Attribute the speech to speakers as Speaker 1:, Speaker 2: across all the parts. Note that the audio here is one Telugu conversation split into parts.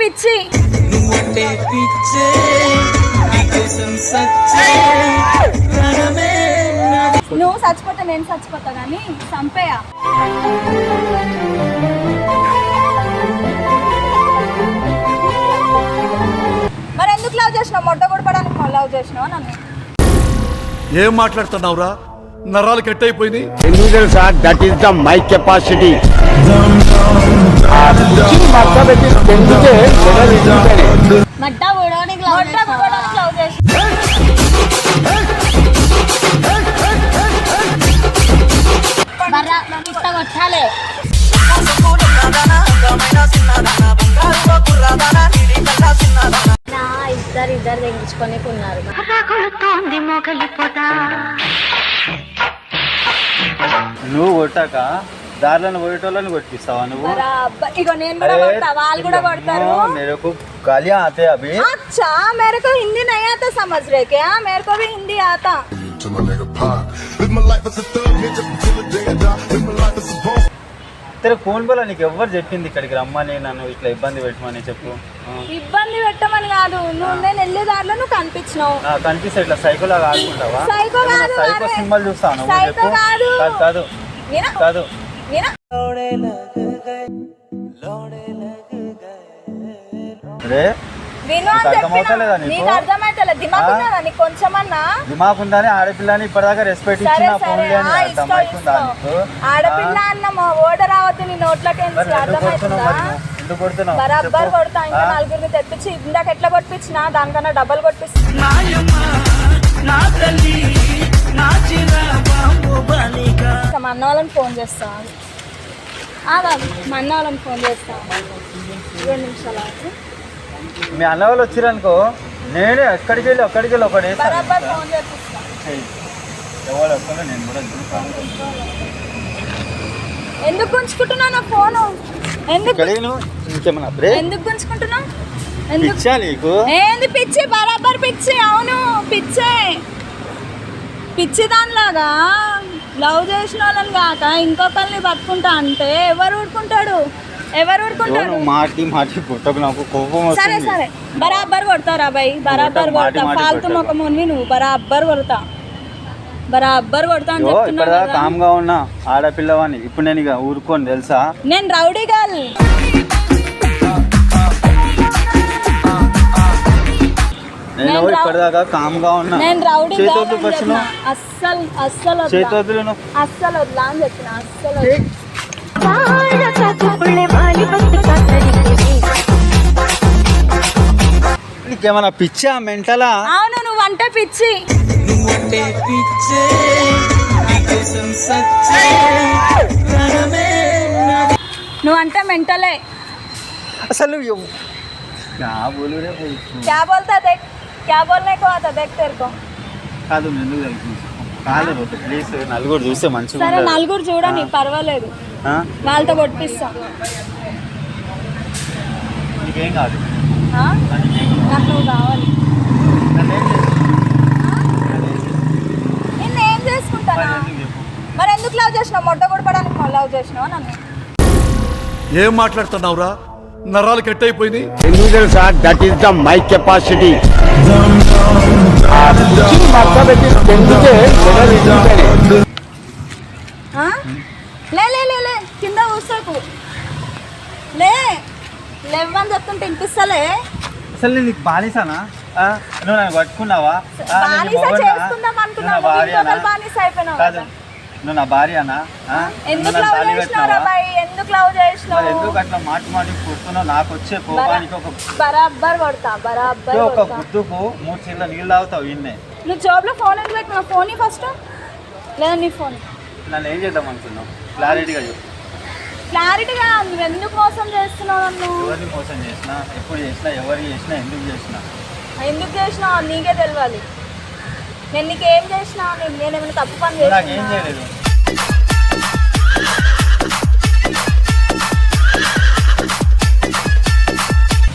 Speaker 1: పిచ్చి నువ్వు చచ్చిపోతే నేను చచ్చిపోతా కానీ చంపేయా. మరి ఎందుకు లవ్ చేసినావు? మొట్ట కొడపడానికి లవ్ చేసినావు నన్ను.
Speaker 2: ఏం మాట్లాడుతున్నావురా? నరాలు కట్ అయిపోయింది.
Speaker 3: ఎందుకు తెలుసా? That is the my capacity.
Speaker 1: మడ్డా కొడడానికి లవ్ చేసి కొట్టాలి. ఇద్దరు తెగించుకొని ఉన్నారు.
Speaker 4: నువ్వు కొట్టాక దారిలో పోయేటోళ్ళని కొట్టిస్తావా నువ్వు?
Speaker 1: ఇగో నేను కూడా కొడతా, వాళ్ళు కూడా కొడతారు.
Speaker 4: मेरे को गालियां आते अभी.
Speaker 1: अच्छा, मेरे को हिंदी नहीं आता, समझ रहे क्या? मेरे को भी हिंदी आता.
Speaker 4: तेरे कौन बोला? నీకు ఎవరు చెప్పింది ఇక్కడికి రమ్మని, నన్ను ఇట్లా ఇబ్బంది పెట్టమని? చెప్పు.
Speaker 1: ఇబ్బంది పెట్టమని కాదు, నువ్వు నేను వెళ్ళే దారిలో నువ్వు కనిపించినావు.
Speaker 4: కనిపిస్తే ఇట్లా సైకో లాగా ఆడుకుంటావా?
Speaker 1: సైకో కాదు,
Speaker 4: సైకో సింబల్ చూస్తాను.
Speaker 1: సైకో కాదు
Speaker 4: కాదు కాదు. దిమాగ్ ఉందని ఆడపిల్లని ఇప్పటిదాకా రెస్పెక్ట్ ఇచ్చిన
Speaker 1: ఆడపిల్ల అన్న ఓడ రావద్దు నీ నోట్లకి.
Speaker 4: ఎందుకు కొడుతున్నావు?
Speaker 1: బరాబర్ కొడతా. ఇంకా నలుగురిని తెప్పించి ఇందాక ఎట్లా కొట్టించిన దానికన్నా డబ్బులు కొట్టిస్తున్నా. మా అన్న వాళ్ళని ఫోన్ చేస్తా. మా అన్న వాళ్ళని ఫోన్ చేస్తా. 2 నిమిషాలు.
Speaker 4: మీ అన్న వాళ్ళు వచ్చిరనుకో, నేనే ఎక్కడికి వెళ్ళి ఒకటి
Speaker 1: బరాబర్ ఫోన్ చేపిస్తా.
Speaker 4: ఎవరు వస్తారో నేను కూడా
Speaker 1: ఎందుకు గుంచుకుంటున్నావు నా ఫోను? ఎందుకు గుంచుకుంటున్నావు? ఏంది పిచ్చి? బరాబర్ పిచ్చి. అవును పిచ్చే. పిచ్చి దానిలాగా లవ్ చేసిన వాళ్ళని కాక ఇంకొకరిని పట్టుకుంటా అంటే ఎవరు ఊరుకుంటాడు? సరే సరే, బరాబర్ కొడతారా బాయ్? బరాబర్ కొడతా. ఫాల్తు మొక్కమోనివి నువ్వు. బరాబర్ కొడతా అని చెప్తున్నా.
Speaker 4: కామ్గా ఉన్నా ఆడపిల్లవాణి. ఇప్పుడు నేను ఇక ఊరుకోని తెలుసా?
Speaker 1: నేను రౌడీ గర్ల్.
Speaker 4: నేను ఇప్పటిదాకా కామ్గా ఉన్నా.
Speaker 1: నేను రౌడీ
Speaker 4: అస్సలు
Speaker 1: వద్దా అని చెప్పిన. అస్సలు
Speaker 4: నీకేమన్నా పిచ్చా మెంటలా?
Speaker 1: అవును, నువ్వంటే పిచ్చి. నువ్వంటే మెంటలే
Speaker 4: అసలు.
Speaker 1: क्या बोलता देख, क्या बोलने को आता देख तेरे को.
Speaker 4: కాదు ప్లీజ్, నలుగురు చూస్తే మంచిగా.
Speaker 1: సరే నలుగురు చూడని పర్వాలేదు, వాళ్ళతో కొట్టిస్తా.
Speaker 4: నీకేం కాదు.
Speaker 1: నాకు నువ్వు కావాలి. నిన్ను ఏం చేసుకుంటానా? మరి ఎందుకు లవ్ చేసినావు? మొట్ట కొడపడానికి లవ్ చేసినావు నన్ను.
Speaker 2: ఏం మాట్లాడుతున్నావురా? నరాలు కట్ అయిపోయింది.
Speaker 3: ఎందుకు తెలుసా? That is the my capacity.
Speaker 1: లే కింద కూర్చోకు. లేవని చెప్తుంటే వినిపిస్తలే.
Speaker 4: అసలు నీకు బానిసానా? నువ్వు నన్ను పట్టుకున్నావా?
Speaker 1: చేసుకుందాం అనుకున్నావు, బానిస అయిపోయినావు.
Speaker 4: నువ్వు నా భార్యనా?
Speaker 1: ఎందుకు లవ్ చేసినావు?
Speaker 4: ఎందుకు అట్లా మాటి కూర్చున్నావు? నాకు వచ్చే కోపానికి
Speaker 1: బరాబర్ కొడతా.
Speaker 4: ఒక గుద్దుకు 3 చీరల నీళ్ళు తాగుతావు. ఇన్నే
Speaker 1: నువ్వు జాబ్ లో ఫోన్ ఎందుకు పెట్టినావు? ఫోన్ ఫస్ట్ లేదా నీ ఫోన్?
Speaker 4: నన్ను ఏం చేద్దాం అనుకున్నావు? క్లారిటీగా చెప్పు.
Speaker 1: క్లారిటీగా నువ్వు ఎందుకు మోసం చేస్తున్నావు నన్ను?
Speaker 4: ఎవరిని మోసం చేసినా, ఎప్పుడు చేసినా, ఎవరికి చేసినా, ఎందుకు
Speaker 1: చేసినా నీకే తెలియాలి. నేను నీకేం చేసినా? నేనేమైనా తప్పు పని చేసినా?
Speaker 4: నాకేం చేయలేదు.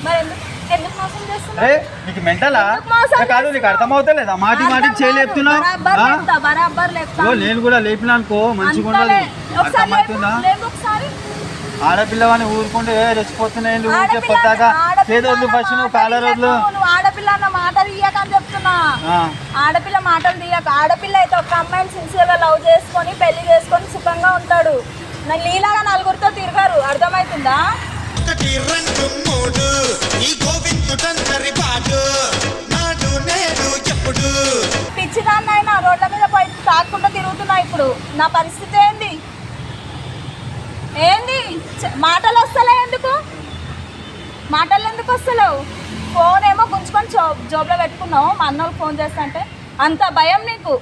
Speaker 1: మరి ఎందుకు మోసం చేస్తున్నావు?
Speaker 4: నీకు మెంటలా? కాదు, నీకు అర్థమవుతలేదా? మాటికి చేయలేపుతున్నావు.
Speaker 1: బరాబర్ లేపుతా.
Speaker 4: నేను కూడా లేపినా అనుకో మంచిగా ఉండదు.
Speaker 1: ఒకసారి
Speaker 4: ఆడపిల్లవాని ఊరుకుంటే రెచ్చిపోతున్నాయి ఊరికే పొద్దాక చేదోళ్ళు ఫస్ట్ నువ్వు కాలర్ వద్దు.
Speaker 1: నువ్వు ఆడపిల్ల అన్న మాటలు తీయక అని చెప్తున్నా. ఆడపిల్ల మాటలు తీయక. ఆడపిల్ల అయితే ఒక అమ్మాయిని సిన్సియర్గా లవ్ చేసుకొని పెళ్లి చేసుకొని సుఖంగా ఉంటాడు. నాకు నీలాగా నలుగురితో తిరగారు, అర్థమవుతుందా? పిచ్చిదాన్ని అయినా రోడ్ల మీద పోయి తాక్కుంటూ తిరుగుతున్నా. ఇప్పుడు నా పరిస్థితి ఏంది? మాటలు వస్తలే ఎందుకు? మాటలు ఎందుకు వస్తలేవు? ఫోన్ ఏమో గుంజుకొని జోబులో పెట్టుకున్నావు. మా అన్నోళ్ళు ఫోన్ చేస్తా అంటే అంత భయం నీకు.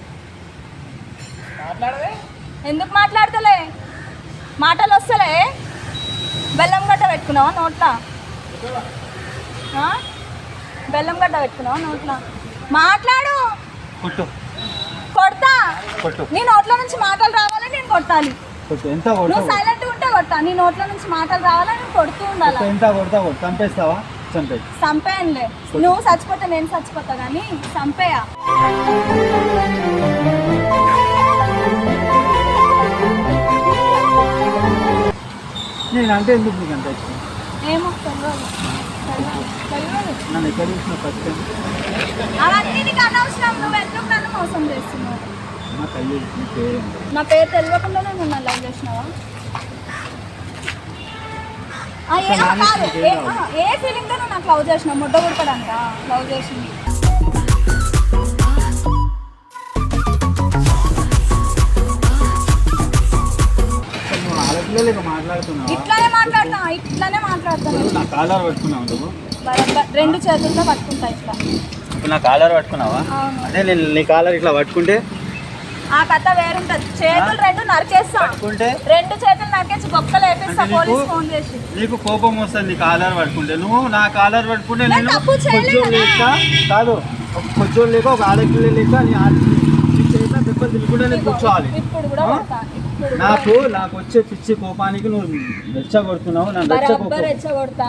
Speaker 1: ఎందుకు మాట్లాడతలే? మాటలు వస్తలే. బెల్లం గడ్డ పెట్టుకున్నావా నోట్లా? బెల్లం గడ్డ పెట్టుకున్నావా నోట్లా? మాట్లాడు. కొడతా. నీ నోట్ల నుంచి మాటలు రావాలి, నేను కొట్టాలి. నువ్వు సైలెంట్ ఉంటే కొడతా. నీ నోట్ల నుంచి మాటలు రావాలని నేను కొడుతూ ఉండాలి.
Speaker 4: చంపేస్తావా?
Speaker 1: చంపేయంలే. నువ్వు చచ్చిపోతే నేను చచ్చిపోతా కానీ చంపేయా.
Speaker 4: నేనంటే ఎందుకు నీకు అంత ఇష్టం?
Speaker 1: ఏమో అవన్నీ నీకు అనవసరం. నువ్వు ఎందుకు నన్ను మోసం చేస్తున్నావు? నా పేరు తెలియకుండానే నువ్వు నన్ను లవ్ చేసినావా? ఏ ఫీలింగ్ తో నువ్వు నాకు లవ్ చేసినావు? ముడ్డ కొడతాడంట లవ్ చేసింది. ఇట్లానే మాట్లాడతాను. రెండు చేతులతో పట్టుకుంటా ఇట్లా.
Speaker 4: నా కాలర్ పట్టుకున్నావా? అదే నేను నీ కాలర్ ఇట్లా పట్టుకుంటే
Speaker 1: ఆ కథ వేరుంటది. చేతులు రెండు నరికేస్తా. రెండు చేతులు నరికేసి బొక్కలు వేపిస్తా పోలీస్ ఫోన్ చేసి.
Speaker 4: నీకు కోపం వస్తుంది నీ కాలర్ పట్టుకుంటే. నువ్వు నా కాలర్ పట్టుకుంటే నేను కాదు కొంచెం లేక ఒక ఆడపిల్ల లేక దెబ్బలు తిరుగుకుంటే నేను కూర్చోవాలి. నాకు వచ్చే పిచ్చి కోపానికి నువ్వు రెచ్చగొడుతున్నావు.
Speaker 1: రెచ్చగొడతా.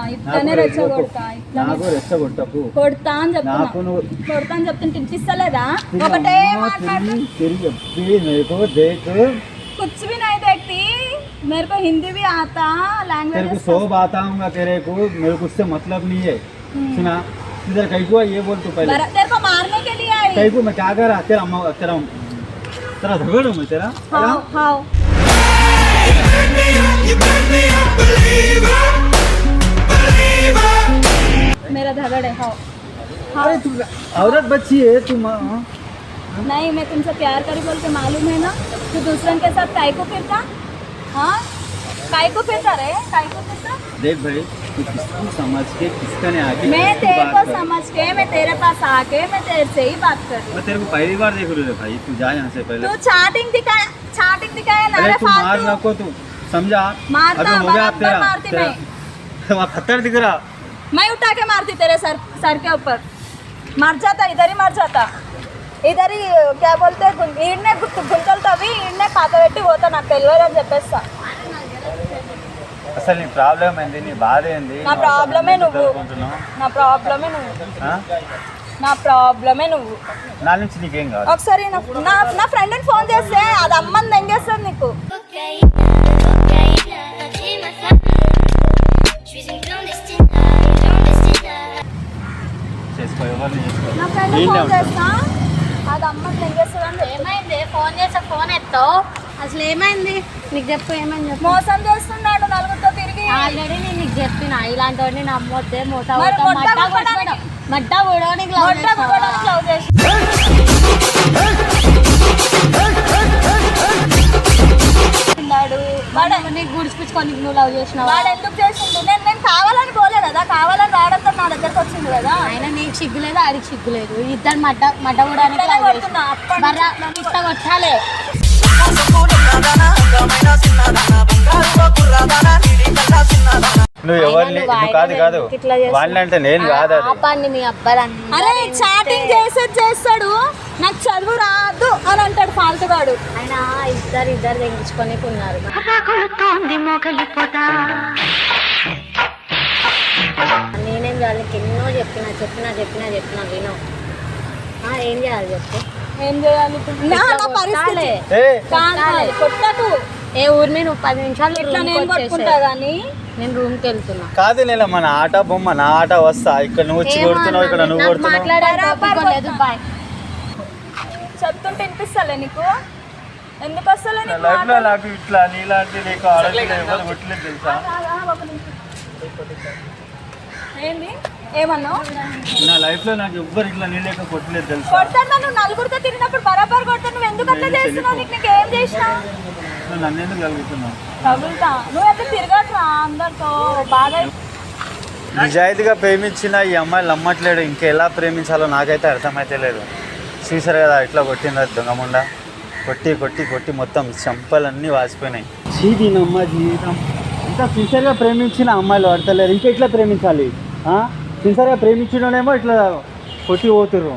Speaker 4: నాకు రెచ్చగొట్టకు.
Speaker 1: కొడతా అని చెప్తుంటే వినిపిస్తలేదా? ఒకటే कुछ भी नहीं देखती. मेरे को हिंदी भी आता, लैंग्वेज
Speaker 4: तेरे को सब आता हूँ तेरे को, मेरे को उससे मतलब नहीं है. सुना इधर कहीं को ये बोल तू पहले.
Speaker 1: तेरे को मारने के लिए आई.
Speaker 4: कहीं को मैं क्या कर रहा? तेरा झगड़ हूँ मैं तेरा.
Speaker 1: हाँ मेरा झगड़ है. हाँ
Speaker 4: अरे तू औरत बच्ची है तू.
Speaker 1: नहीं मैं तुमसे प्यार करी बोल के मालूम है ना. तू दूसरों के साथ काय को फिरता? हाँ काय को फिरता रे? काय को फिरता?
Speaker 4: देख भाई तू किसको समझ के किसका ने आके
Speaker 1: मैं तेरे को समझ के मैं तेरे पास आके मैं तेरे से ही बात कर रही हूँ.
Speaker 4: मैं तेरे को पहली बार देख रही हूँ भाई. तू जा यहाँ से पहले.
Speaker 1: तू चैटिंग दिखाया ना.
Speaker 4: अरे तू मार ना को तू समझा.
Speaker 1: मारता
Speaker 4: हो गया तेरा.
Speaker 1: मारती मैं.
Speaker 4: वहाँ खतर दिख रहा.
Speaker 1: मैं उठा के मारती तेरे सर के ऊपर. मर जाता इधर ही मर जाता. इधर ही क्या बोलते ఈడనే గుంతలతోవి ఈడనే పాత పెట్టి పోతా. నాకు తెలియదు అని చెప్పేస్తా.
Speaker 4: అసలు నీ ప్రాబ్లం ఏంది? నీ బాధ ఏంది?
Speaker 1: నా ప్రాబ్లమే నువ్వు.
Speaker 4: నా నుంచి నీకేం కాదు.
Speaker 1: ఒకసారి నా ఫ్రెండ్ని ఫోన్ చేస్తే అది అమ్మని దెంగేస్తుంది నీకు.
Speaker 4: చేసుకో ఎవరిని చేసుకో.
Speaker 1: నా ఫ్రెండ్ని ఫోన్ చేస్తా అది అమ్మని దెంగేస్తుంది.
Speaker 5: ఏమైంది? ఫోన్ చేసా ఫోన్ ఎత్తావు. అసలు ఏమైంది నీకు? చెప్పు ఏమైంది చెప్పు.
Speaker 1: మోసం చేస్తున్నాడు నలుగురితో తిరిగి.
Speaker 5: ఆల్రెడీ నేను నీకు చెప్పిన ఇలాంటి వాడిని నమ్మొద్దే. మడ్డ ఊడడానికి
Speaker 1: లవ్ చేసి
Speaker 5: నీకు గుడిపించుకొని నువ్వు లవ్ చేసినావు.
Speaker 1: వాడు ఎందుకు చేసిండు? నేను కావాలని పోలే కదా. కావాలని రావడంతో నా దగ్గరకు వచ్చింది కదా.
Speaker 5: ఆయన నీకు సిగ్గులేదు, ఆడికి సిగ్గులేదు. ఇద్దరు మడ్డ ఊడడానికి ఇట్లా కొట్టాలి.
Speaker 4: నువ్వు ఎవరిని కాదు వాళ్ళంటే నేను కాదు.
Speaker 5: ఆపండి మీ అబ్బాయి.
Speaker 1: అరే చాటింగ్ చేస్తాడు. నాకు చదువు రాదు అని అంటాడు ఫాల్తుగాడు.
Speaker 5: ఆయన ఇద్దరు తెగించుకొని ఉన్నారు. నేనేం చేయాలి? ఎన్నో చెప్పినా విను. ఏం చేయాలి చెప్పు.
Speaker 1: ఏం చేయాలి? కొట్టకు.
Speaker 5: ఏ ఊరి మీద 10 నిమిషాలు
Speaker 1: ఇట్లా
Speaker 5: room
Speaker 1: నేను
Speaker 5: కి వచ్చేసేయ్.
Speaker 1: కొట్టుకుంటా కానీ
Speaker 5: నేను రూమ్కి వెళ్తున్నా.
Speaker 4: కాదు నేను మన ఆట బొమ్మ నా ఆట వస్తా ఇక్కడ నువ్వు వచ్చి కొడుతున్నావు ఇక్కడ నువ్వు
Speaker 5: నాకు
Speaker 4: కొడుతున్నావు
Speaker 5: మాట్లాడే topic లేదు. బాయ్.
Speaker 1: చెప్తుంటే వినిపిస్తలే నీకు? ఎందుకు వస్తలే నీకు
Speaker 4: లైఫ్ లో
Speaker 1: మాటలు?
Speaker 4: నాకు ఇట్లా నీలాంటి నీకు ఆడపిల్ల ఎవరు కొట్టలేదు తెలుసా?
Speaker 1: ఏంది ఏమన్నావు?
Speaker 4: నా లైఫ్ లో నాకు ఎవ్వరు ఇట్లా నీళ్ళక కొట్టలేదు తెలుసా?
Speaker 1: కొడతాను నువ్వు నలుగురితో తిరిగినప్పుడు బరాబర్ కొడతాను. నువ్వు ఎందుకు అట్లా చేస్తున్నావు? నీకు ఏం చేసినా
Speaker 4: నువ్వు నన్ను ఎందుకు కలుగుతున్నావు?
Speaker 1: తగులుతా. నువ్వు ఎట్లా తిరగట్రా అందరితో బాగా.
Speaker 4: నిజాయితీగా ప్రేమించిన ఈ అమ్మాయిలు నమ్మట్లేడు. ఇంకెలా ప్రేమించాలో నాకైతే అర్థమైతే లేదు. చూసారు కదా ఇట్లా కొట్టిందా దొంగముండ. కొట్టి కొట్టి కొట్టి మొత్తం చెంపలన్నీ వాసిపోయినాయి. చీదీనమ్మ జీవితం. ఇంత సిన్సియర్గా ప్రేమించిన అమ్మాయిలు పడతలేరు. ఇంకా ఎట్లా ప్రేమించాలి? సిన్సియర్గా ప్రేమించడమేమో ఇట్లా కొట్టి పోతుర్రు.